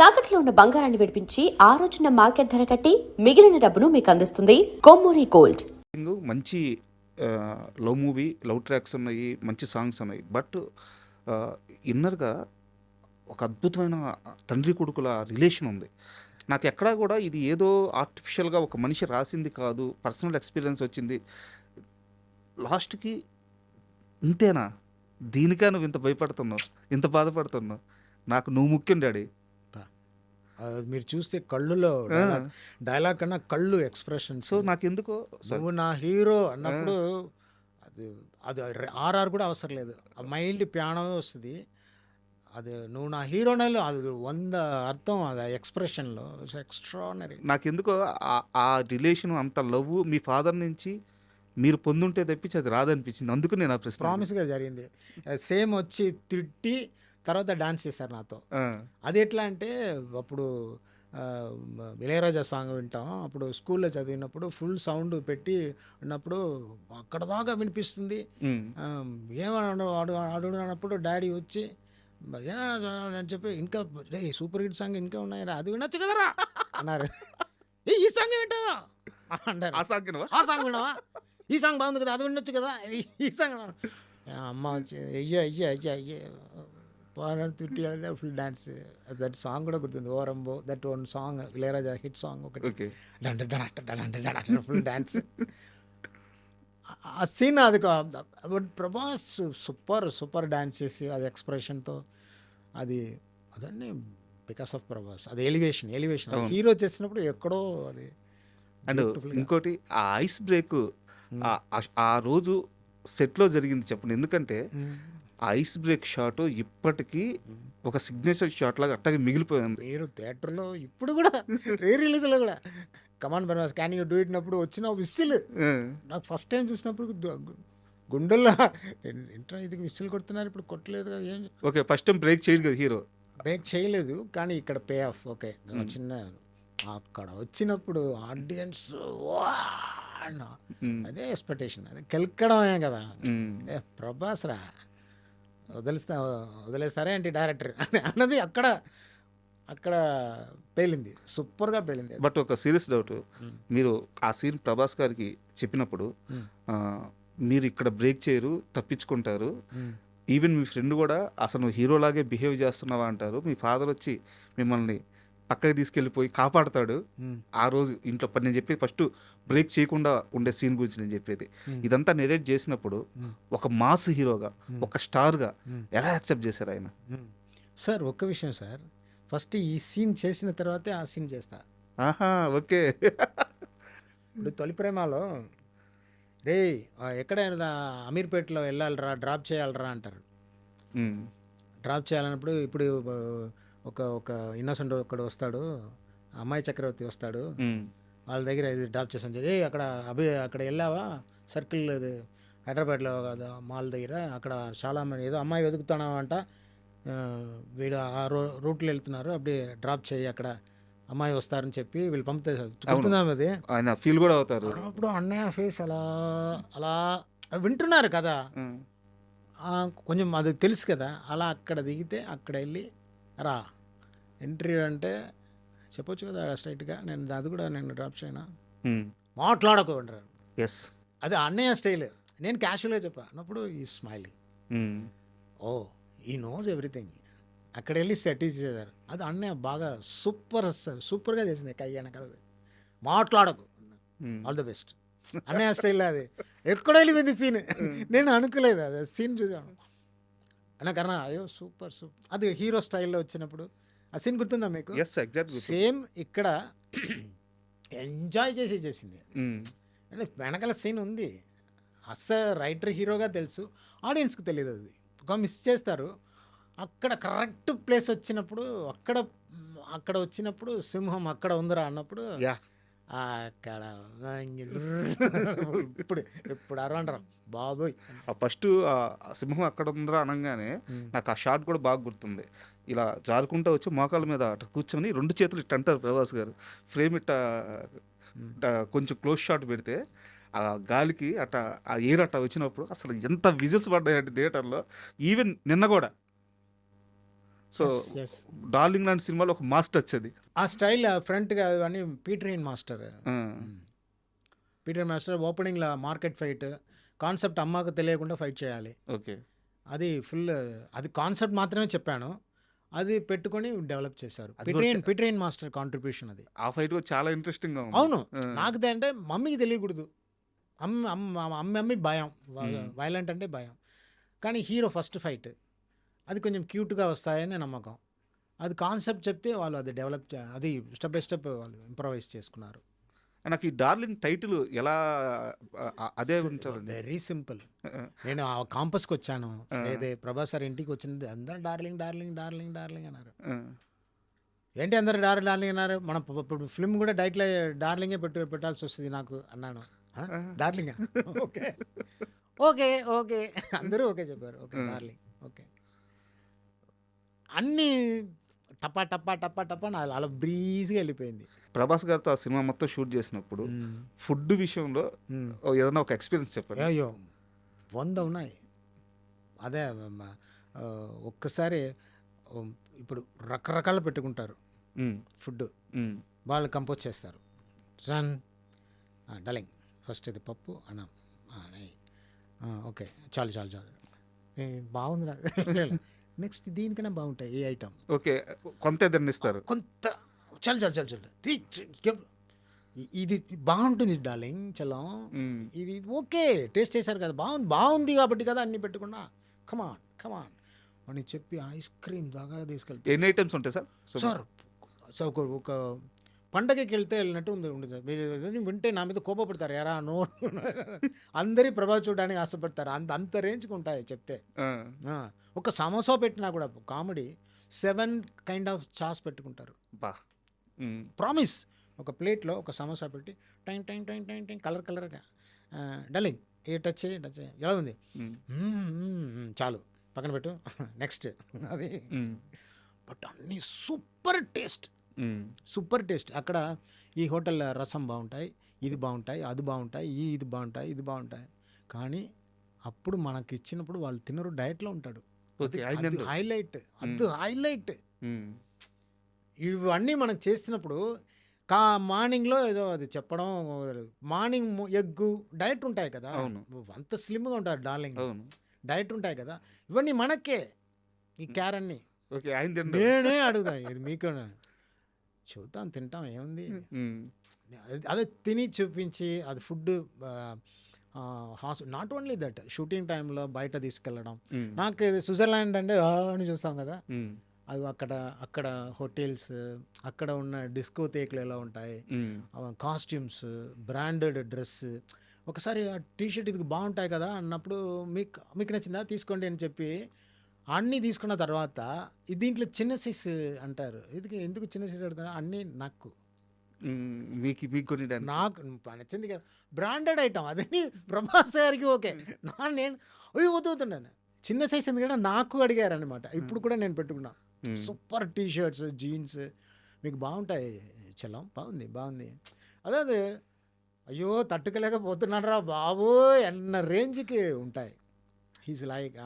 తాకట్లో ఉన్న బంగారాన్ని విడిపించి ఆ రోజున మార్కెట్ ధర కట్టి మిగిలిన డబ్బును మీకు అందిస్తుంది కొమ్మూరి గోల్డ్. మంచి లవ్ మూవీ, లవ్ ట్రాక్స్ ఉన్నాయి, మంచి సాంగ్స్ ఉన్నాయి. బట్ ఇన్నర్గా ఒక అద్భుతమైన తండ్రి కొడుకుల రిలేషన్ ఉంది. నాకు ఎక్కడా కూడా ఇది ఏదో ఆర్టిఫిషియల్గా ఒక మనిషి రాసింది కాదు, పర్సనల్ ఎక్స్పీరియన్స్ వచ్చింది. లాస్ట్కి ఇంతేనా, దీనికా నువ్వు ఇంత భయపడుతున్నావు, ఇంత బాధపడుతున్నావు, నాకు నువ్వు ముఖ్యం డాడీ. మీరు చూస్తే కళ్ళులో డైలాగ్ కన్నా కళ్ళు ఎక్స్ప్రెషన్. సో నాకు ఎందుకో నువ్వు నా హీరో అన్నప్పుడు అది అది ఆర్ఆర్ కూడా అవసరం లేదు, ఆ మైల్డ్ పియానో వస్తుంది. అది నువ్వు నా హీరోనలో అది 100 అర్థం, అది ఎక్స్ప్రెషన్లో ఎక్స్ట్రానరీ. నాకు ఎందుకో ఆ రిలేషన్ అంత లవ్ మీ ఫాదర్ నుంచి మీరు పొందుంటే తప్పించి అది రాదనిపించింది. అందుకు నేను ఆ ప్రశ్న. ప్రామిస్గా జరిగింది. సేమ్ వచ్చి తిట్టి తర్వాత డాన్స్ చేశారు నాతో. అది ఎట్లా అంటే అప్పుడు ఇళయరాజా సాంగ్ వింటాం, అప్పుడు స్కూల్లో చదివినప్పుడు ఫుల్ సౌండ్ పెట్టి ఉన్నప్పుడు అక్కడ దాకా వినిపిస్తుంది. ఏమన్నా అడుగునప్పుడు డాడీ వచ్చి అని చెప్పి ఇంకా సూపర్ హిట్ సాంగ్ ఇంకా ఉన్నాయి, అది వినొచ్చు కదరా అన్నారు. ఈ సాంగ్ వింటావా అన్నారు. ఆ సాంగ్ విన్నావా, ఈ సాంగ్ బాగుంది కదా, అది వినొచ్చు కదా, ఈ సాంగ్. అమ్మ వచ్చి అయ్యే తిట్టి ఫుల్ డాన్స్. దట్ సాంగ్ కూడా గుర్తుంది, ఓరంబో. That one song Ilaiyaraaja hit song ఒకటి, ఫుల్ డాన్స్. ఆ సీన్ అది ప్రభాస్ సూపర్ డాన్స్ చేసి అది ఎక్స్ప్రెషన్తో, అది అదన్నీ బికాస్ ఆఫ్ ప్రభాస్. అది ఎలివేషన్ హీరో చేసినప్పుడు ఎక్కడో అది. అండ్ ఇంకోటి ఆ ఐస్ బ్రేక్ ఆ రోజు సెట్లో జరిగింది చెప్పండి. ఎందుకంటే ఐస్ బ్రేక్ షాట్ ఇప్పటికీ ఒక సిగ్నేచర్ షాట్ లాగా అట్టగా మిగిలిపోయింది. మీరు థియేటర్లో ఇప్పుడు కూడా రీ రిలీజ్లో కూడా కమాన్ బెనవాస్ క్యాన్ యూ డూ ఇట్ అప్పుడు వచ్చిన విసిల్ నాకు ఫస్ట్ టైం చూసినప్పుడు గుండెల్లో ఇంటర్ ఇది విసిల్ కొడుతున్నారు, ఇప్పుడు కొట్టలేదు కదా. ఏం ఓకే, ఫస్ట్ టైం బ్రేక్ చేయడు కదా హీరో, బ్రేక్ చేయలేదు కానీ ఇక్కడ పే ఆఫ్. ఓకే, చిన్న అక్కడ వచ్చినప్పుడు ఆడియన్స్ అదే ఎక్స్పెక్టేషన్, అదే కెలకడమే కదా. ప్రభాస్ రా వదిలేస్తారే ఏంటి డైరెక్టర్ అన్నది అక్కడ పేలింది, సూపర్గా పేలింది. బట్ ఒక సీరియస్ డౌట్, మీరు ఆ సీన్ ప్రభాస్ గారికి చెప్పినప్పుడు మీరు ఇక్కడ బ్రేక్ చేయరు, తప్పించుకుంటారు, ఈవెన్ మీ ఫ్రెండ్ కూడా అసలు హీరోలాగే బిహేవ్ చేస్తున్నావా అంటారు. మీ ఫాదర్ వచ్చి మిమ్మల్ని పక్కకి తీసుకెళ్ళిపోయి కాపాడుతాడు. ఆ రోజు ఇంట్లో నేను చెప్పేది ఫస్ట్ బ్రేక్ చేయకుండా ఉండే సీన్ గురించి నేను చెప్పేది. ఇదంతా నెరేట్ చేసినప్పుడు ఒక మాస్ హీరోగా, ఒక స్టార్గా ఎలా యాక్సెప్ట్ చేశారు ఆయన? సార్ ఒక్క విషయం సార్, ఫస్ట్ ఈ సీన్ చేసిన తర్వాతే ఆ సీన్ చేస్తా. ఓకే. ఇప్పుడు తొలి ప్రేమలో రే ఎక్కడైనా అమీర్పేటలో వెళ్ళాలిరా, డ్రాప్ చేయాలరా అంటారు. డ్రాప్ చేయాలన్నప్పుడు ఇప్పుడు ఒక ఇన్నోసెంట్ ఒకడు వస్తాడు, అమ్మాయి చక్రవర్తి వస్తాడు, వాళ్ళ దగ్గర ఇది డ్రాప్ చేసాను. అక్కడ వెళ్ళావా సర్కిల్ హైదరాబాద్లో కదా మాల్ దగ్గర, అక్కడ చాలా మంది ఏదో అమ్మాయి వెతుకుతున్నావంట, వీడు ఆ రూట్లో వెళ్తున్నారు, అప్పుడే డ్రాప్ చేయి, అక్కడ అమ్మాయి వస్తారని చెప్పి వీళ్ళు పంపుతాం. అది ఆయన ఫీల్ కూడా అవుతారు. అప్పుడు అన్నయ్య ఫేస్ అలా వింటున్నారు కదా, కొంచెం అది తెలుసు కదా. అలా అక్కడ దిగితే అక్కడ వెళ్ళి రా ఎంట్రీ అంటే చెప్పొచ్చు కదా స్ట్రైట్గా, అది కూడా నేను డ్రాప్ చేయనా, మాట్లాడకు అంటారు. ఎస్, అది అన్నయ్య స్టైల్. నేను క్యాషువల్గా చెప్పా అన్నప్పుడు ఈ స్మైలింగ్, ఓ ఈ నోస్ ఎవ్రీథింగ్. అక్కడ వెళ్ళి స్ట్రాటజీ చేశారు, అది అన్నయ్య బాగా సూపర్గా చేసింది. కయ్యాన కదా మాట్లాడకు, ఆల్ ది బెస్ట్ అన్నయ్య స్టైల్. అది ఎక్కడ వెళ్ళిపోయింది సీన్, నేను అనుకోలేదు. అది సీన్ చూసాను అన్నకన్నా అయ్యో సూపర్. అది హీరో స్టైల్లో వచ్చినప్పుడు ఆ సీన్ గుర్తుందా మీకు? సేమ్ ఇక్కడ ఎంజాయ్ చేసింది. అంటే వెనకాల సీన్ ఉంది, రైటర్ హీరోగా తెలుసు, ఆడియన్స్కి తెలియదు. అది ఒక మిస్ చేస్తారు. అక్కడ కరెక్ట్ ప్లేస్ వచ్చినప్పుడు అక్కడ వచ్చినప్పుడు సింహం అక్కడ ఉందిరా అన్నప్పుడు అక్కడ ఇప్పుడు అరవండరా బాబోయ్. ఫస్ట్ సింహం అక్కడ ఉందిరా అనగానే నాకు ఆ షాట్ కూడా బాగా గుర్తుంది. ఇలా జారుకుంటూ వచ్చి మోకాల మీద అట్లా కూర్చొని 2 చేతులు ఇట్ట అంటారు ప్రభాస్ గారు. ఫ్రేమ్ ఇట్ట కొంచెం క్లోజ్ షాట్ పెడితే ఆ గాలికి అట్ట ఆ ఎయిర్ అట్ట వచ్చినప్పుడు అసలు ఎంత విజిల్స్ పడ్డాయంటే థియేటర్లో. ఈవెన్ నిన్న కూడా సో ఎస్ డార్లింగ్ లాంటి సినిమాలో ఒక మాస్టర్ వచ్చేది. ఆ స్టైల్ ఫ్రంట్గా అని పీటరీన్ మాస్టర్. పీటర్ మాస్టర్ ఓపెనింగ్లో మార్కెట్ ఫైట్ కాన్సెప్ట్ అమ్మకు తెలియకుండా ఫైట్ చేయాలి. ఓకే. అది ఫుల్, అది కాన్సెప్ట్ మాత్రమే చెప్పాను, అది పెట్టుకొని డెవలప్ చేశారు. అది కూడా పీటరీన్ మాస్టర్ కాంట్రిబ్యూషన్ అది. ఆ ఫైట్ కూడా చాలా ఇంట్రెస్టింగ్ గా ఉంది. అవును, నాకు అంటే మమ్మీకి తెలియకూడదు. అమ్మి భయం, వైలెంట్ అంటే భయం. కానీ హీరో ఫస్ట్ ఫైట్ అది కొంచెం క్యూట్గా వస్తాయని నమ్మకం. అది కాన్సెప్ట్ చెప్తే వాళ్ళు అది డెవలప్ అది స్టెప్ బై స్టెప్ వాళ్ళు ఇంప్రవైజ్ చేసుకున్నారు. నాకు ఈ డార్లింగ్ టైటిల్ ఎలా అదే ఉంటారండి. Very simple. నేను ఆ కాంపస్కి వచ్చాను, అదే ప్రభాస్ సార్ ఇంటికి వచ్చింది, అందరూ డార్లింగ్ డార్లింగ్ డార్లింగ్ డార్లింగ్ అన్నారు. ఏంటి అందరు డార్లింగ్ అన్నారు? మన ఇప్పుడు ఫిల్మ్ కూడా డైట్లో డార్లింగే పెట్టాల్సి వస్తుంది నాకు అన్నాను. డార్లింగా? ఓకే ఓకే ఓకే అందరూ ఓకే చెప్పారు. Okay darling okay. అన్నీ టపా టపా టపా టపా అలా బ్రీజ్గా వెళ్ళిపోయింది. ప్రభాస్ గారితో ఆ సినిమా మొత్తం షూట్ చేసినప్పుడు ఫుడ్ విషయంలో ఏదైనా ఒక ఎక్స్పీరియన్స్ చెప్పండి. అయ్యో 100 ఉన్నాయి. అదే ఒక్కసారి ఇప్పుడు రకరకాలు పెట్టుకుంటారు ఫుడ్, వాళ్ళు కంపోజ్ చేస్తారు. సన్ డలింగ్ ఫస్ట్ ఇది పప్పు అన్నం నెయ్యి, ఓకే చాలు చాలు చాలు బాగుంది, నెక్స్ట్ దీనికన్నా బాగుంటాయి ఈ ఐటమ్, ఓకే కొంత ఏదైనా ఇస్తారు, కొంత చాలు చాలు చాలు చాలు ఇది బాగుంటుంది డార్లింగ్ చలం, ఇది ఓకే టేస్ట్ చేశారు కదా, బాగుంది కాబట్టి కదా అన్ని పెట్టుకున్నా, కమాన్ కమాన్ అని చెప్పి ఐస్ క్రీమ్ దాకా తీసుకెళ్తే. ఎన్ని ఐటమ్స్ ఉంటాయి సార్? సార్ ఒక పండగకి వెళ్ళినట్టు ఉంది సార్. మీరు వింటే నా మీద కోపపడతారు, ఎరా నో అందరి ప్రభావం చూడడానికి ఆశపడతారు, అంత రేంజ్కి ఉంటాయి చెప్తే. ఒక సమోసా పెట్టినా కూడా కామెడీ 7 కైండ్ ఆఫ్ చాస్ పెట్టుకుంటారు. ప్రామిస్. ఒక ప్లేట్లో ఒక సమోసా పెట్టి time time time time time colour కలర్గా డలింగ్ ఏ టచ్ చేయి ఎలా ఉంది, చాలు పక్కన పెట్టు నెక్స్ట్ అది. బట్ అన్నీ సూపర్ టేస్ట్, సూపర్ టేస్ట్. అక్కడ ఈ హోటల్ రసం బాగుంటాయి, ఇది బాగుంటాయి, అది బాగుంటాయి, ఇది బాగుంటాయి, ఇది బాగుంటాయి. కానీ అప్పుడు మనకి ఇచ్చినప్పుడు వాళ్ళు తినరు, డయట్లో ఉంటాడు. హైలైట్, అది హైలైట్. ఇవన్నీ మనం చేస్తున్నప్పుడు మార్నింగ్లో ఏదో అది చెప్పడం, మార్నింగ్ ఎగ్గు డైట్ ఉంటాయి కదా, అంత స్లిమ్గా ఉంటారు డార్లింగ్, డైట్ ఉంటాయి కదా, ఇవన్నీ మనకే ఈ క్యార్ అన్నీ. నేనే అడుగుతా ఇది మీకు, చూద్దాం తింటాం ఏముంది, అదే తిని చూపించి అది food. Not only that, shooting టైంలో బయట తీసుకెళ్ళడం. నాకు స్విట్జర్లాండ్ అంటే అని చూస్తాం కదా, అవి అక్కడ హోటల్స్, అక్కడ ఉన్న డిస్కోథేక్లు ఎలా ఉంటాయి, కాస్ట్యూమ్స్, బ్రాండెడ్ డ్రెస్. ఒకసారి ఆ టీషర్ట్ ఇది బాగుంటాయి కదా అన్నప్పుడు మీకు నచ్చిందా తీసుకోండి అని చెప్పి అన్నీ తీసుకున్న తర్వాత దీంట్లో చిన్న సైజ్ అంటారు, ఎందుకు చిన్న సైజ్ అడుగుతారు, అన్నీ నాకు నచ్చింది కదా, బ్రాండెడ్ ఐటమ్ అదని ప్రభాస్ గారికి ఓకే, నేను వదులుతున్నాను చిన్న సైజ్ ఎందుకంటే నాకు అడిగారు అనమాట. ఇప్పుడు కూడా నేను పెట్టుకున్నా సూపర్ టీషర్ట్స్, జీన్స్ మీకు బాగుంటాయి చలం, బాగుంది అదే అయ్యో తట్టుకోలేకపోతున్నాను రా బాబు అన్న రేంజ్కి ఉంటాయి. He's like